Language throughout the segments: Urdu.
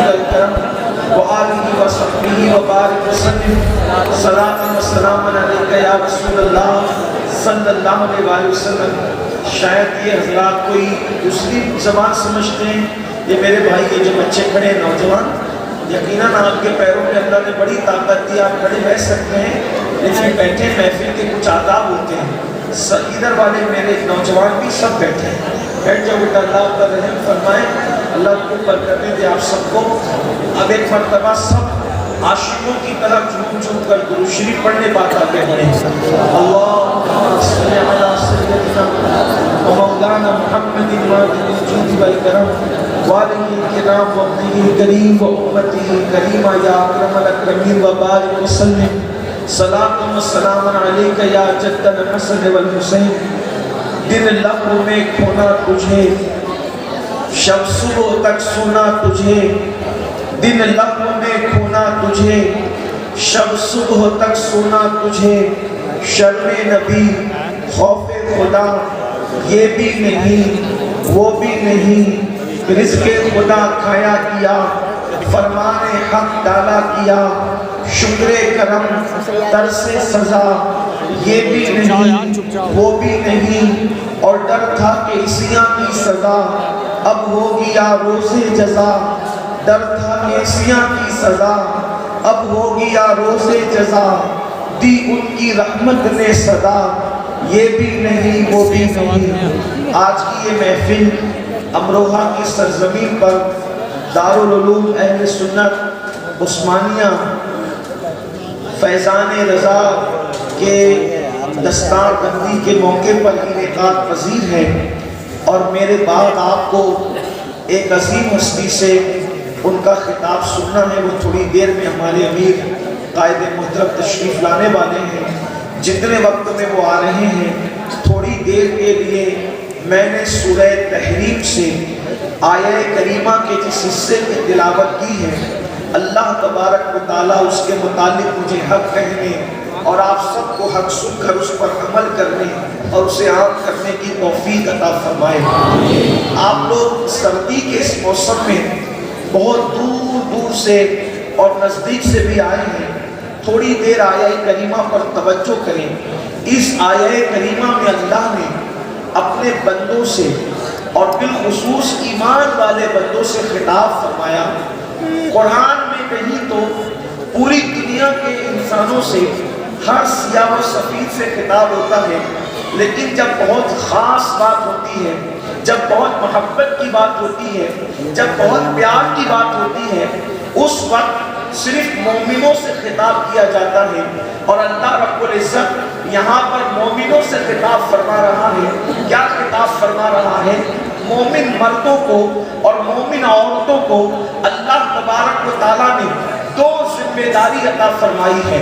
والکرم وآلہ وصحبہ وبارک وسلم صلاۃ و سلام علیک یا رسول اللہ صلی اللہ علیہ وسلم۔ شاید یہ حضرات کوئی دوسری زبان سمجھتے ہیں، یہ میرے بھائی کے جو بچے کھڑے ہیں نوجوان، یقیناً آپ کے پیروں میں اللہ نے بڑی طاقت دی، آپ کھڑے رہ سکتے ہیں، لیکن بیٹھے محفل کے کچھ آداب ہوتے ہیں۔ ادھر والے میرے نوجوان بھی سب بیٹھے ہیں، بیٹھ جاؤ بیٹا، اللہ آپ کا رحم فرمائے، اللہ کو برکتیں دے آپ سب کو۔ اب ایک مرتبہ سب عاشقوں کی طرح جھوم جھوم کر درود شریف پڑھنے بات آگے بڑھیں۔ اللہم صلی علی سیدنا و مولانا محمد ماجد الجود والکرم وآلہ الکرام وابنہ الکریم و امتہ کریمہ یا اکرم الاکرمین وبارک وسلم۔ صلاۃ و سلام علیک یا جد الحسن والحسین۔ دن لب میں کھونا تجھے، شب صبح تک سونا تجھے، دن لب میں کھونا تجھے، شب صبح تک سونا تجھے، شرم نبی خوف خدا یہ بھی نہیں وہ بھی نہیں، رزق خدا کھایا کیا، فرمان حق ڈالا کیا، شکر کرم ترس سزا یہ بھی نہیں وہ بھی نہیں، اور ڈر تھا کہ عصیاں کی سزا اب ہوگی یا روز جزا، ڈر تھا کہ عصیاں کی سزا اب ہوگی یا روز جزا، دی ان کی رحمت نے صدا یہ بھی نہیں وہ بھی نہیں۔ آج کی یہ محفل امروہہ کی سرزمین پر دارالعلوم اہل سنت عثمانیہ فیضان رضا کے دستار بندی کے موقع پر انعقاد پذیر ہے، اور میرے بعد آپ کو ایک عظیم ہستی سے ان کا خطاب سننا ہے۔ وہ تھوڑی دیر میں ہمارے امیر قائد محترم تشریف لانے والے ہیں، جتنے وقت میں وہ آ رہے ہیں تھوڑی دیر کے لیے میں نے سورہ تحریم سے آیہ کریمہ کے جس حصے کی تلاوت کی ہے، اللہ تبارک و تعالیٰ اس کے متعلق مجھے حق کہنے اور آپ سب کو حق سن کر اس پر عمل کرنے اور اسے عام کرنے کی توفیق عطا فرمائے۔ آپ لوگ سردی کے اس موسم میں بہت دور دور سے اور نزدیک سے بھی آئے ہیں، تھوڑی دیر آیہ کریمہ پر توجہ کریں۔ اس آیہ کریمہ میں اللہ نے اپنے بندوں سے اور بالخصوص ایمان والے بندوں سے خطاب فرمایا۔ قرآن میں کہیں تو پوری دنیا کے انسانوں سے ہر سیاہ و سفید سے خطاب ہوتا ہے، لیکن جب بہت خاص بات ہوتی ہے، جب بہت محبت کی بات ہوتی ہے، جب بہت پیار کی بات ہوتی ہے، اس وقت صرف مومنوں سے خطاب کیا جاتا ہے، اور اللہ رب العزت یہاں پر مومنوں سے خطاب فرما رہا ہے۔ کیا خطاب فرما رہا ہے؟ مومن مردوں کو اور مومن عورتوں کو اللہ تبارک و تعالیٰ نے دو ذمہ داری عطا فرمائی ہے،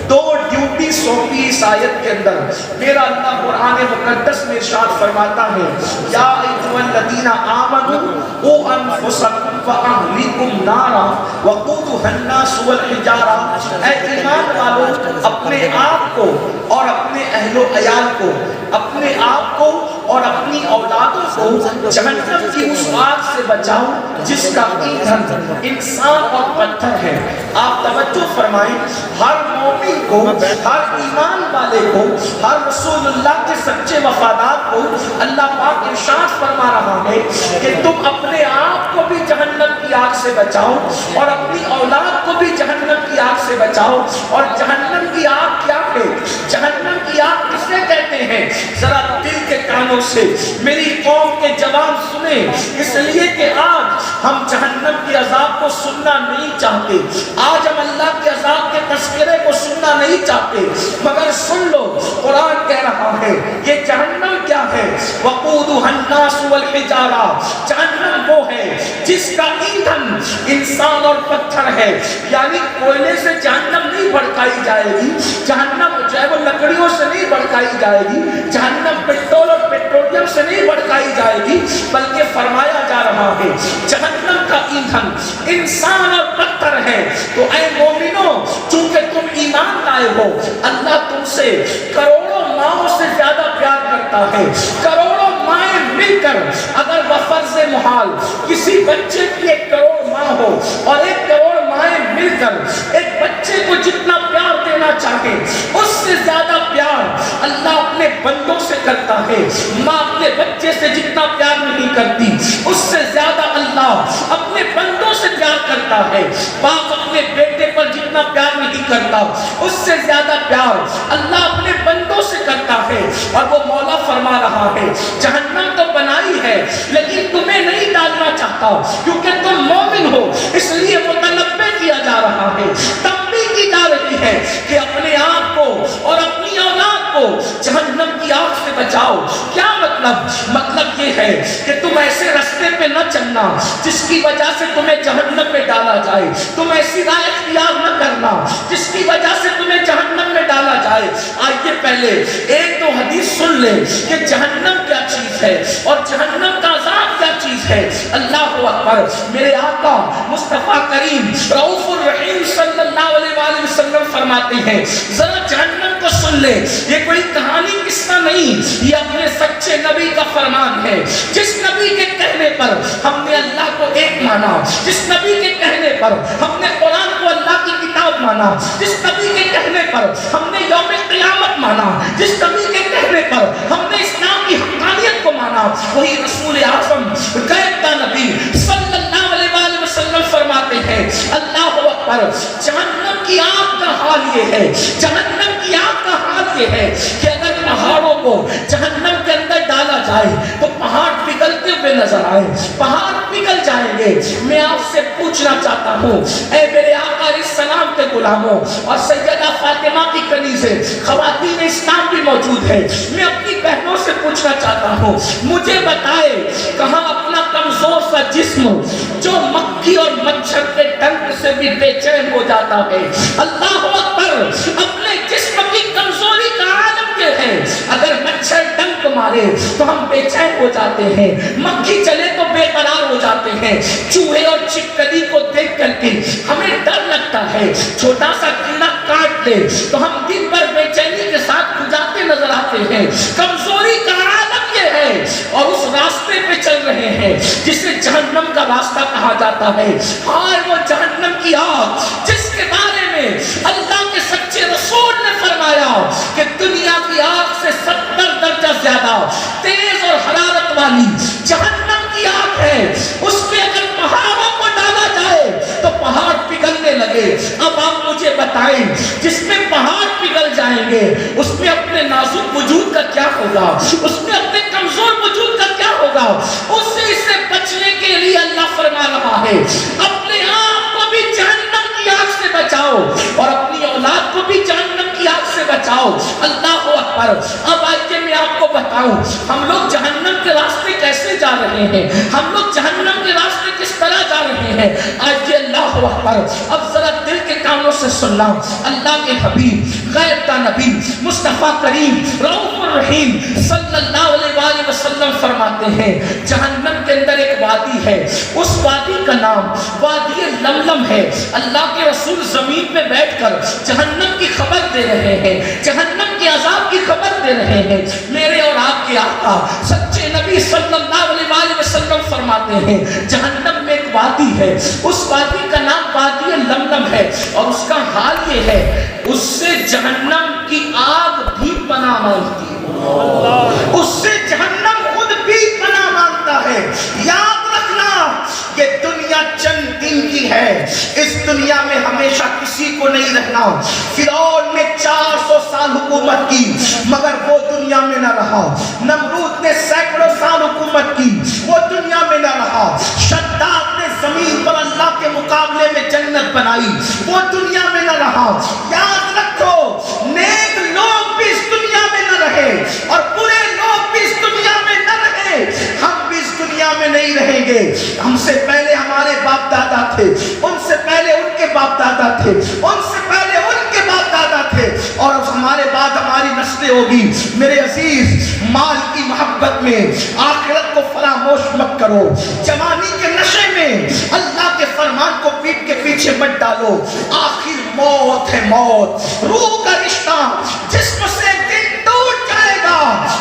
دو ڈیوٹی سونپی اس آیت کے اندر۔ میرا اللہ قرآن مقدس میں ارشاد فرماتا ہے، یا ایھا الذین آمنوا قوا انفسکم واہلیکم نارا وقودھا الناس والحجارہ، اے ایمان والو اپنے آپ کو اور اپنے اہل و عیال کو، اپنے آپ کو اور اپنی اولادوں کو جہنم کی اس آگ سے بچاؤ جس کا ایندھن انسان اور پتھر ہے۔ آپ توجہ فرمائیں، ہر مومن کو، ہر ایمان والے کو، ہر رسول اللہ کے سچے وفادار کو اللہ پاک ارشاد فرما رہا ہے کہ تم اپنے آپ کو بھی جہنم کی آگ سے بچاؤ اور اپنی اولاد کو بھی جہنم کی آگ سے بچاؤ۔ اور جہنم کی آگ کیا ہے؟ جہنم کی آگ کسے کہتے ہیں؟ ذرا دل کے کانوں سے میری قوم کے جوان سنیں، اس لیے کہ آج ہم جہنم کی عذاب کو سننا نہیں چاہتے، آج ہم اللہ کے عذاب کے تذکرے کو سننا نہیں چاہتے، مگر سن لو قرآن کہہ رہا ہے یہ جہنم کیا ہے؟ وقودھا الناس والحجارہ، جہنم وہ ہے جس کا ایندھن انسان اور پتھر ہے، یعنی کوئلے سے جہنم نہیں بھڑکائی جائے گی، جہنم جو ہے وہ لکڑیوں سے نہیں بھڑکائی جائے گی، جہنم پٹرول اور پیٹرولیم سے نہیں بھڑکائی جائے گی، بلکہ فرمایا جا رہا ہے جہنم کا ایندھن انسان اور پتھر ہے۔ تو اے مومنوں، چونکہ تم ایمان لائے ہو، اللہ تم سے کروڑوں ماؤں سے زیادہ پیار کرتا ہے، کروڑوں مائیں مل کر اگر بفرض محال کسی بچے کی 1 کروڑ ماں ہو اور 1 کروڑ مائیں مل کر ایک بچے کو جتنا پیار دینا چاہے اس سے زیادہ پیار اللہ اپنے بندوں سے کرتا ہے. ماں اپنے بچے سے جتنا پیار نہیں کرتی اس سے زیادہ اللہ اپنے بندوں سے پیار کرتا ہے. باپ اپنے بیٹے پر جتنا پیار نہیں کرتا اس سے زیادہ پیار اللہ اپنے بندوں سے کرتا ہے. اور وہ مولا فرما رہا ہے جہنم تو بنائی ہے لیکن تمہیں نہیں ڈالنا چاہتا کیونکہ تم مومن ہو, اس لیے متنبہ کیا جا رہا ہے, تنبیہ کی جا رہی ہے کہ اپنے آپ کو اور اپنی اولاد کو جہنم کی آگ سے بچاؤ. کیا مطلب یہ ہے کہ تم ایسے راستے پہ نہ چلنا جس کی وجہ سے تمہیں جہنم میں ڈالا جائے. تم ایسی راہ اختیار نہ کرنا جس کی وجہ سے تمہیں جہنم میں ڈالا جائے. آئیے پہلے 1-2 حدیث سن لیں کہ جہنم کیا چیز ہے اور جہنم کا عذاب کیا چیز ہے. اللہ اکبر. میرے آقا مصطفیٰ کریم رؤوف الرحیم صلی اللہ علیہ وآلہ وسلم فرماتے ہیں ذرا جہنم کو سن لے. یہ کوئی کہانی قصہ نہیں, یہ اپنے سچے نبی کا فرمان ہے. جس نبی کے کہنے پر ہم نے اللہ کو ایک مانا, جس نبی کے کہنے پر ہم نے قرآن کو اللہ کی کتاب مانا, جس نبی کے کہنے پر ہم نے یوم قیامت مانا, جس نبی کے کہنے پر ہم نے اسلام کی حقانیت کو مانا, وہی رسول اعظم غیب کا نبی صلی اللہ علیہ وآلہ وسلم فرماتے ہیں اللہ اکبر. جہنم کی آگ کا حال یہ ہے, جہنم کی آگ کا حال یہ ہے کہ اگر پہاڑوں کو جہنم کے اندر ڈالا جائے تو پہاڑ پگھلتے ہوئے نظر آئے, پہاڑ پگھل جائیں گے. میں آپ سے پوچھنا چاہتا ہوں اے میرے آقا علیہ السلام کے غلاموں اور سیدہ فاطمہ کی کنیزیں, خواتین اسلام بھی موجود ہیں, میں اپنی بہنوں سے پوچھنا چاہتا ہوں مجھے بتائے کہاں اپنا کمزور سا جسم جو مکھی اور مچھر کے ڈنک سے بھی بے چین ہو جاتا ہے. اللہ اکبر. اپنے جسم کی کمزوری کا عالم یہ ہے اگر مچھر ڈنک مارے تو ہم بے چین ہو جاتے ہیں, مکھی چلے تو بے قرار ہو جاتے ہیں, چوہے اور چھپکلی کو دیکھ کر کے ہمیں ڈر لگتا ہے, چھوٹا سا کیڑا کاٹ لے تو ہم دن بھر بے چینی کے ساتھ گزارتے نظر آتے ہیں. کمزوری کا عالم یہ ہے اور اس راستے پہ چل رہے ہیں جسے جہنم کا راستہ کہا جاتا ہے. اور وہ جہنم کی آگ جس کے بارے میں اللہ کے سچے رسول نے فرمایا کہ دنیا کی آگ سے 70 درجہ زیادہ تیز اور حرارت والی جہنم کی آگ ہے. اس پہ اگر پہاڑوں کو ڈالا جائے تو پہاڑ پگھلنے لگے. اب آپ مجھے بتائیں جس میں پہاڑ پگھل جائیں گے اس میں اپنے نازک وجود کا کیا ہوگا, اس میں اپنے کمزور وجود کا کیا ہوگا. اسی سے بچنے کے لیے اللہ فرما رہا ہے اپنے آپ کو بھی جہنم کی آگ سے بچاؤ اور اپنی اولاد کو بھی جہنم کی آگ سے بچاؤ. اللہ اکبر. اب آئیے میں آپ کو بتاؤں ہم لوگ جہنم کے راستے کیسے جا رہے ہیں, ہم لوگ جہنم کے راستے کس طرح جا رہے ہیں. آئیے اللہ اکبر. اب ذرا دل کے کانوں سے سننا. اللہ کے حبیب غیب کا نبی مصطفیٰ کریم رؤوف الرحیم صلی اللہ علیہ وآلہ وسلم فرماتے ہیں جہنم کے اندر ایک وادی ہے, اس وادی کا نام وادی لملم ہے. اللہ کے رسول زمین پہ بیٹھ کر جہنم کی خبر دے رہے ہیں, جہنم کے عذاب کی خبر دے رہے ہیں. میرے اور آپ کے آقا سچے نبی صلی اللہ علیہ وآلہ وسلم فرماتے ہیں جہنم میں ایک وادی ہے, اس وادی کا نام وادی لملم ہے اور اس کا حال یہ ہے اس سے جہنم کی آگ بھی پناہ مانگتی ہے, اس سے جہنم خود بھی پناہ مانگتا ہے. یاد رکھنا یہ دنیا چند دن کی ہے, اس دنیا میں ہمیشہ کسی کو نہیں رہنا. فرعون نے 400 سال حکومت کی مگر وہ دنیا میں نہ رہا. نمرود نے سینکڑوں سال حکومت کی, وہ دنیا میں نہ رہا. شداد نے زمین پر اللہ کے مقابلے میں جنت بنائی, وہ دنیا میں نہ رہا. یاد رکھو نیک لوگ بھی اس دنیا میں نہ رہے اور برے لوگ بھی اس دنیا میں نہ رہے. ہم بھی اس دنیا میں نہیں رہیں گے. ہم سے پہلے ہمارے باپ دادا تھے, ان سے پہلے ان کے باپ دادا تھے, ان سے پہلے ان کے باپ دادا تھے اور اب ہمارے بعد ہماری نسلیں ہوگی. میرے عزیز مال کی محبت میں آخرت کو فراموش مت کرو. جوانی کے نشے میں اللہ کے فرمان کو پیٹ کے پیچھے مت ڈالو. آخر موت ہے موت. روح کا رشتہ جسم سے ایک دن ٹوٹ جائے گا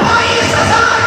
22,000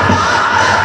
72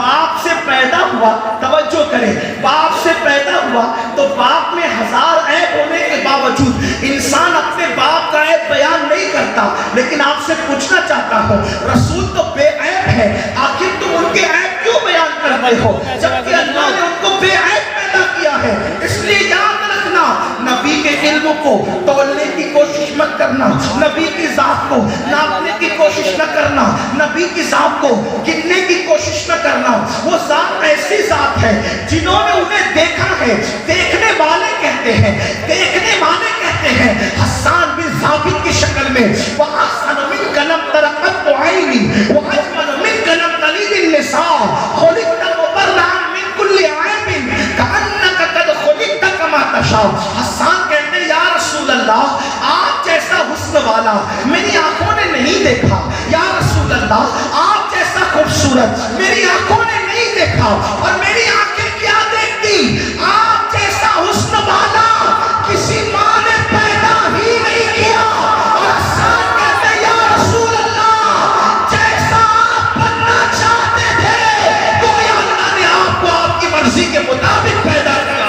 باپ سے پیدا ہوا، توجہ کریں، باپ سے پیدا ہوا تو باپ میں ہزار عیب ہونے کے باوجود انسان اپنے باپ کا عیب بیان نہیں کرتا، لیکن آپ سے پوچھنا چاہتا ہوں رسول تو بے عیب ہے، آخر تم ان کے عیب کیوں بیان کرتے ہو جبکہ اللہ نے ان کو بے عیب پیدا کیا ہے؟ اس لیے یاد رکھنا، نبی کے علم کو تولنے کی کوشش مت کرنا، نبی کی ذات کو ناپنے کی کوشش نہ کرنا، نبی کی ذات کو گننے کی کوشش نہ کرنا۔ وہ ذات ایسی ذات ہے جنہوں نے انہیں دیکھا ہے، دیکھنے والے کہتے ہیں، دیکھنے والے کہتے ہیں حسان بن ثابت کی شکل میں وَأَحْسَنُ مِنْكَ لَمْ تَرَ قَطُّ عَيْنِي وَأَجْمَلُ مِنْكَ لَمْ تَلِدِ النِّسَاءُ خُلِقْتَ مُبَرَّأً مِنْ كُلِّ عَيْبٍ كَأَنَّكَ قَدْ خُلِقْتَ كَمَا تَشَاءُ۔ حسان کہتے ہیں یا رسول اللہ آپ جیسا حسن والا میری آنکھوں نے نہیں دیکھا، یا رسول اللہ آپ جیسا خوبصورت میری آنکھوں نے نہیں دیکھا، اور میری آنکھیں کیا دیکھتی؟ آپ جیسا حسن والا کسی ماں نے پیدا ہی نہیں کیا۔ اور حسان کہتے ہیں یا رسول اللہ جیسا آپ بننا چاہتے تھے گویا اللہ نے آپ کو آپ کی مرضی کے مطابق پیدا کیا۔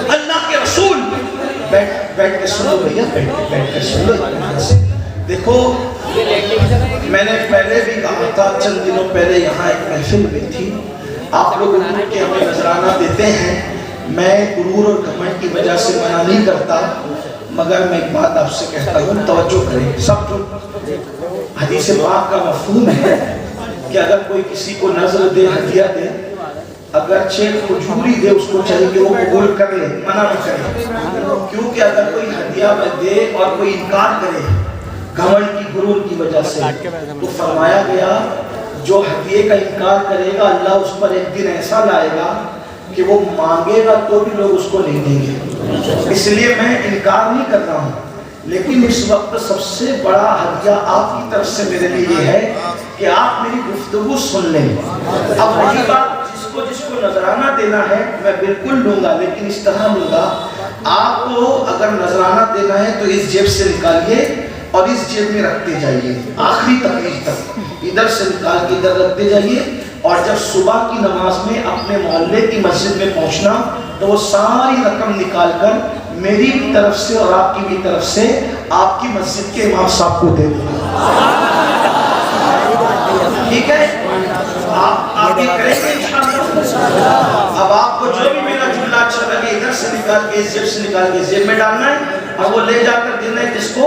اللہ کے رسول بیٹھ کے سنو بھیا، بیٹھ کے سنو۔ دیکھو میں نے پہلے بھی کہا تھا، چند دنوں پہلے یہاں ایک محفل میں تھی، آپ لوگ کہ ہمیں نذرانہ دیتے ہیں، میں غرور اور گھمنڈ کی وجہ سے منع نہیں کرتا، مگر میں ایک بات آپ سے کہتا ہوں توجہ کریں سب جو حدیث پاک کا مفہوم ہے کہ اگر کوئی کسی کو نذر دے، ہدیہ دے، اگرچہ کھجوری دے اس کو چاہیے کہ وہ قبول کر لے، منع نہ کرے، کیونکہ اگر کوئی ہدیہ دے اور کوئی انکار کرے گھمنڈ کی غرور کی وجہ سے تو فرمایا گیا جو ہدیے کا انکار کرے گا اللہ اس پر ایک دن ایسا لائے گا کہ وہ مانگے گا تو بھی لوگ اس کو نہیں دیں گے۔ اس لیے میں انکار نہیں کر رہا ہوں، لیکن اس وقت سب سے بڑا ہدیہ آپ کی طرف سے میرے لیے یہ ہے کہ آپ میری گفتگو سن لیں۔ اب وہی بات جس کو نذرانہ دینا ہے میں بالکل لوں گا، لیکن اس طرح لوں گا، آپ کو اگر نذرانہ دینا ہے تو اس جیب سے نکالیے اور اس جیب میں رکھتے جائیے آخری تقریر تک، ادھر سے نکال کے ادھر رکھتے جائیے، اور جب صبح کی نماز میں اپنے محلے کی مسجد میں پہنچنا تو وہ ساری رقم نکال کر میری بھی طرف سے اور آپ کی بھی طرف سے آپ کی مسجد کے امام صاحب کو دے دیں، ٹھیک ہے؟ آپ یہ کریں گے انشاءاللہ۔ اب آپ کو جو بھی میرا جملہ اچھا لگے ادھر سے نکال کے اس جیب سے نکال کے اس جیب میں ڈالنا ہے، اور وہ لے جا کر دینا ہے جس کو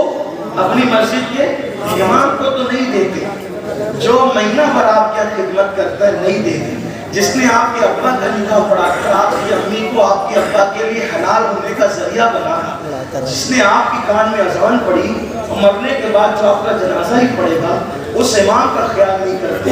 اپنی مسجد کے امام کو تو نہیں دیتے، جو مہینہ بھر آپ کی خدمت کرتا ہے نہیں دیتے، جس نے آپ کے ابا کا نکاح پڑھا کر آپ کی امی کو آپ کے ابا کے لیے حلال ہونے کا ذریعہ بنا، جس نے آپ کی کان میں اذان پڑھی، مرنے کے بعد جو آپ کا جنازہ ہی پڑے گا اس امام کا خیال نہیں کرتے۔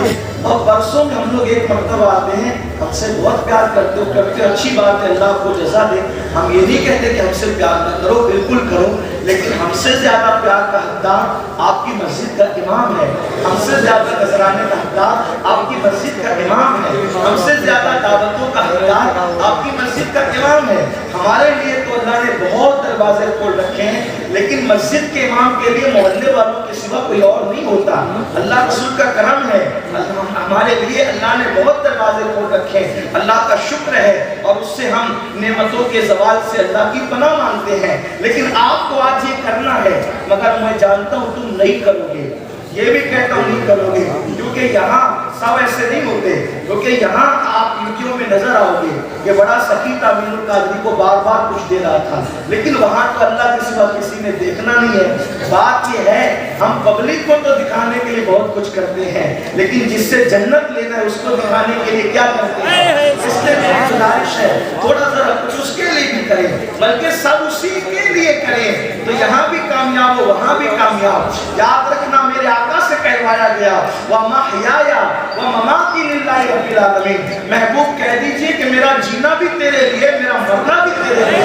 اور برسوں میں ہم لوگ ایک مرتبہ آتے ہیں، ہم سے بہت پیار کرتے ہو، کرتے اچھی بات ہے، اللہ آپ کو جزا دے، ہم یہ نہیں کہتے کہ ہم سے پیار نہ کرو، بالکل کرو، لیکن ہم سے زیادہ پیار کا حقدار آپ کی مسجد کا امام ہے، ہم سے زیادہ نذرانے کا حقدار آپ کی مسجد کا امام ہے، ہم سے زیادہ دعوتوں کا حقدار آپ کی مسجد کا امام ہے۔ ہمارے لیے تو اللہ نے بہت دروازے کھول رکھے ہیں، لیکن مسجد کے امام کے لیے محلے والوں کے سوا کوئی اور نہیں ہوتا۔ اللہ رسول کا کرم ہے، ہمارے لیے اللہ نے بہت دروازے کھول رکھے ہیں، اللہ کا شکر ہے، اور اس سے ہم نعمتوں کے زوال سے اللہ کی پناہ مانگتے ہیں۔ لیکن آپ کو آج یہ کرنا ہے، مگر میں جانتا ہوں تم نہیں کرو گے، یہ بھی کہتا ہوں نہیں کرو گے، کیونکہ یہاں سب ایسے نہیں ہوتے، کیونکہ یہاں آپ ویڈیو میں نظر آؤ گے کہ بڑا سخی تعمیر القادری کو بار بار کچھ دے رہا تھا، لیکن وہاں تو اللہ کے سوا کسی نے دیکھنا نہیں ہے۔ بات یہ ہے ہم پبلک کو تو دکھانے کے لیے بہت کچھ کرتے ہیں، لیکن جس سے جنت لینا ہے اس کو دکھانے کے لیے کیا کرتے ہیں؟ اس لیے میری گزارش ہے تھوڑا ذرا کچھ اس کے لیے بھی کریں، بلکہ سب اسی کے لیے کریں تو یہاں بھی کامیاب ہو وہاں بھی کامیاب۔ یاد رکھنا میرے آقا سے کہوایا گیا وَمَحْيَايَ وَمَمَاتِي لِلَّهِ رَبِّ الْعَالَمِينَ، محبوب کہہ دیجئے کہ میرا جینا بھی تیرے لیے، میرا مرنا بھی تیرے لیے،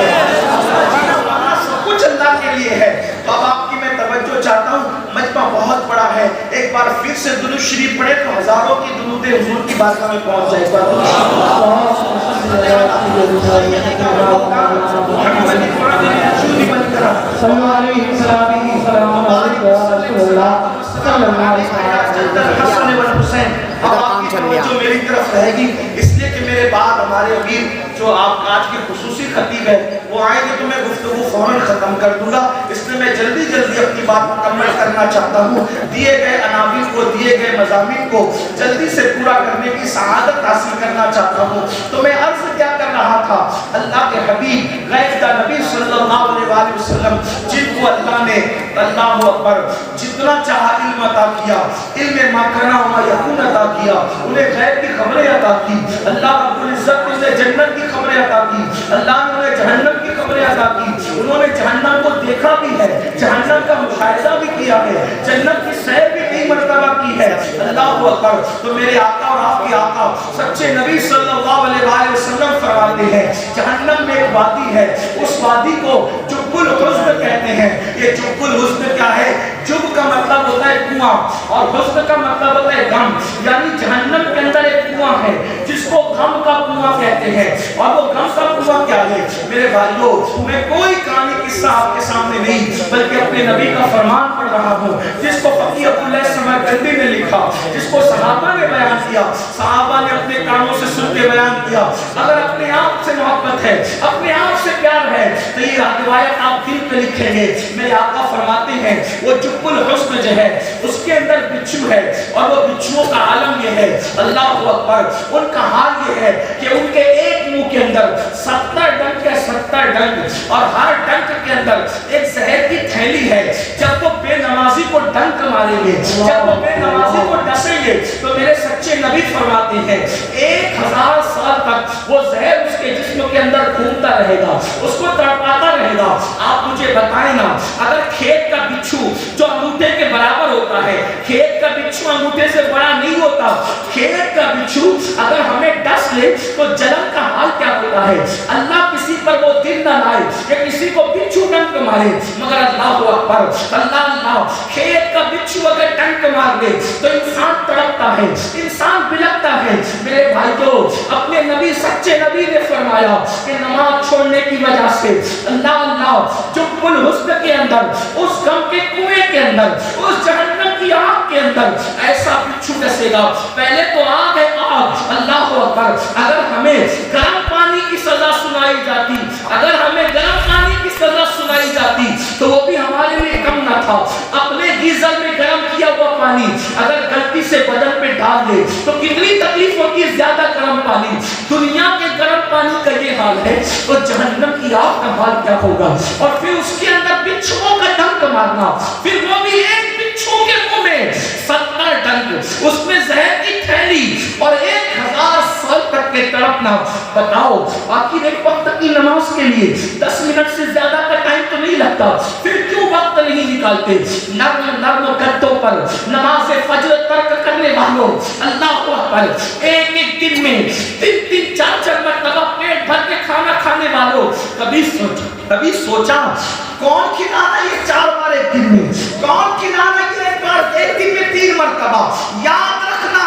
جینا مرنا سب کچھ اللہ کے لیے ہے۔ اب آپ کی میں توجہ چاہتا ہوں، مجمع بہت بڑا ہے، ایک بار پھر سے درود شریف پڑھے تو ہزاروں کی درود حضور کی بارگاہ میں پہنچ جائے گا۔ محمد جو میری طرف رہے گی اس لیے کہ میرے بعد ہمارے امیر جو آپ آج کے خصوصی خطیب ہے وہ آئیں گے تو میں گفتگو فوراً ختم کر دوں گا، اس لیے میں جلدی اپنی بات مکمل کرنا چاہتا ہوں۔ دیے گئے عناوین کو، دیے گئے مضامین کو جلدی سے پورا کرنے کی سعادت حاصل کرنا چاہتا ہوں۔ تو میں عرض کیا کر رہا تھا، اللہ کے حبیب غیب کا نبی صلی اللہ علیہ وآلہ وسلم جن کو اللہ نے اللہ اکبر جتنا چاہا علم عطا کیا، علم ما کانا وما یکون عطا کیا، انہیں غیب کی خبریں عطا کی، اللہ رب العزت نے انہیں جنت کی خبریں عطا کی، اللہ نے انہیں جہنم کی خبریں عطا کی، انہوں نے جہنم کو دیکھا بھی ہے، جہنم کا مشاہدہ بھی کیا ہے، جنت کی سیر بھی کئی مرتبہ کی ہے، اللہ اکبر۔ تو میرے آقا اور آپ کے آقا سچے نبی صلی اللہ علیہ وآلہ وسلم فرماتے ہیں جہنم میں ایک وادی ہے، اس وادی کو جب الحزن کہتے ہیں۔ یہ جب الحزن کیا ہے؟ جب کا مطلب ہوتا ہے کنواں اور حزن کا مطلب ہوتا ہے غم، یعنی جہنم کے اندر ایک کنواں ہے جس کو غم کا کنواں کہتے ہیں، اور وہ غم کا کنواں کیا ہے میرے بھائیو؟ میں کوئی کہانی قصہ آپ کے سامنے نہیں بلکہ اپنے نبی کا فرمان پڑھ رہا ہوں جس کو فقیہ اللہ سمرقندی نے لکھا، جس کو صحابہ نے بیان کیا، صحابہ نے اپنے کانوں سے سن کے بیان کیا۔ اگر اپنے آپ سے محبت ہے، اپنے آپ سے پیار ہے تو یہ روایت آپ دل پہ لکھیں گے۔ میرے آقا فرماتے ہیں وہ جب الحسن جو ہے اس کے اندر بچھو ہے، اور وہ بچھوؤں کا عالم یہ ہے اللہ اکبر، ان کا حال یہ ہے کہ ان کے ایک منہ کے اندر 70 ڈنک ہے، 70 ڈنک، اور ہر ڈنک کے اندر ایک زہر کی تھیلی ہے۔ جب وہ بے نمازی کو ڈنک ماریں گے، جب وہ بے نمازی کو ڈسیں گے تو میرے سچے نبی فرماتے ہیں 1000 سال تک وہ زہر اس کے جسم کے اندر گھومتا رہے گا، اس کو تڑپاتا رہے گا۔ آپ مجھے بتائیں نا، اگر کھیت کا بچھو جو انگوٹھے کے برابر ہوتا ہے، کھیت کا بچھو انگوٹھے سے بڑا نہیں ہوتا، کھیت کا بچھو اگر ہمیں ڈس لے تو جلن کا حال کیا ہوتا ہے؟ اللہ کسی پر وہ دل نہ لائے کہ کسی کو بچھو ڈنک مارے، مگر اللہ اکبر، اللہ کھیت کا بچھو اگر ڈنک مار دے تو انسان تڑپتا ہے، انسان بلکتا ہے۔ میرے بھائیو، اپنے نبی سچے نبی نے فرمایا کہ نماز چھوڑنے کی وجہ سے اللہ جب الحسن کے اندر، اس غم کے کنویں کے اندر، اس جہنم کی آگ کے اندر ایسا بچھو ڈسے گا۔ پہلے تو آگ ہے آگ، اللہ اکبر۔ اگر ہمیں گرم پانی کی سزا سنائی جاتی، اگر ہمیں گرم پانی کی سزا سنائی جاتی تو وہ بھی ہمارے لیے کم نہ تھا۔ اپنے گیزر میں گرم کیا ہوا پانی اگر غلطی سے بدن پہ ڈال دے تو کتنی تکلیف ہوتی ہے؟ زیادہ گرم پانی۔ دنیا کے گرم پانی کا یہ حال ہے تو جہنم کی آگ کا حال کیا ہوگا؟ اور پھر اس کے اندر بچھوؤں کا ڈنک مارنا، پھر وہ بھی ایک بچھو کے منہ میں 70 ڈنک، اس میں زہر کی تھیلی، اور 1000 سال تک کے تڑپنا۔ بتاؤ آخر ایک وقت کی نماز کے لیے 10 منٹ سے زیادہ کا ٹائم تو نہیں لگتا، پھر کیوں وقت نہیں نکالتے؟ نرم گدوں پر نماز فجر ترک کرنے والوں، اللہ اکبر، ایک دن میں 3 4 مرتبہ پیٹ بھر کے کھانا کھانے والوں، کبھی سوچا کون کھلانا یہ 4 بار ایک دن میں؟ کون کھلانا یہ ایک دن میں 3 مرتبہ؟ یاد رکھنا،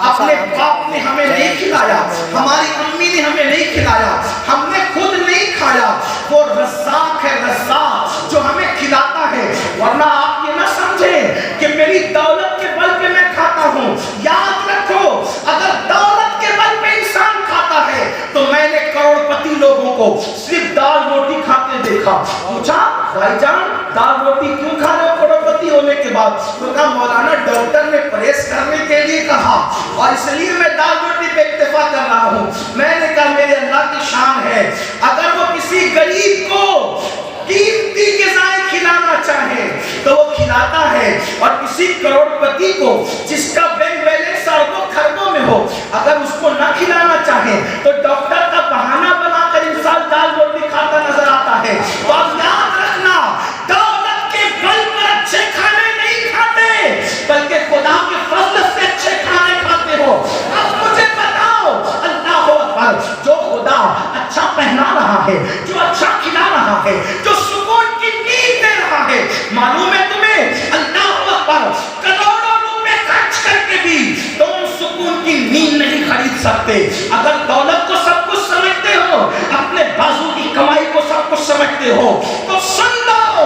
اپنے باپ نے ہمیں نہیں کھلایا، ہماری امی نے ہمیں نہیں کھلایا، ہم نے خود نہیں کھایا، وہ رزاق ہے، رزاق جو ہمیں کھلاتا ہے۔ ورنہ آپ یہ نہ سمجھیں کہ میری دولت کے بل پہ میں کھاتا ہوں۔ یاد رکھو، اگر دولت کے بل پہ انسان کھاتا ہے تو میں نے کروڑ پتی لوگوں کو صرف دال روٹی کھاتے دیکھا۔ پوچھا بھائی جان دال روٹی کیوں کھا رہے ہو کروڑ پتی ہونے کے بعد؟ تو کہا مولانا ڈاکٹر نے پرہیز کرنے کے لیے کہا اور اس لیے میں دال روٹی پہ اکتفا کر رہا ہوں۔ میں نے کہا میرے اللہ کی شان ہے، اگر وہ کسی غریب کو قیمتی غذائیں کھلانا چاہے تو وہ کھلاتا ہے، اور کسی کروڑ پتی کو جس کا بینک بیلنس اربوں خربوں میں ہو اگر اس کو نہ کھلانا چاہے تو ڈاکٹر کا بہانہ بنا کر انسان دال روٹی کھاتا نظر آتا ہے۔ تو اب یاد رکھنا، دولت کے بل پر اچھے کھانے نہیں کھاتے بلکہ خدا کے فضل سے اچھے کھانے کھاتے ہو۔ اب مجھے بتاؤ، اللہ اکبر، جو خدا اچھا پہنا رہا ہے، جو اچھا کھلا رہا ہے، جو سکون کی نیند دے رہا ہے، معلوم ہے تمہیں اللہ اکبر کروڑوں روپے خرچ کر کے بھی تم سکون کی نیند نہیں خرید سکتے۔ اگر دولت کو سب کچھ سمجھتے ہو، اپنے بازو کی کمائی کو سب کچھ سمجھتے ہو تو سن لو،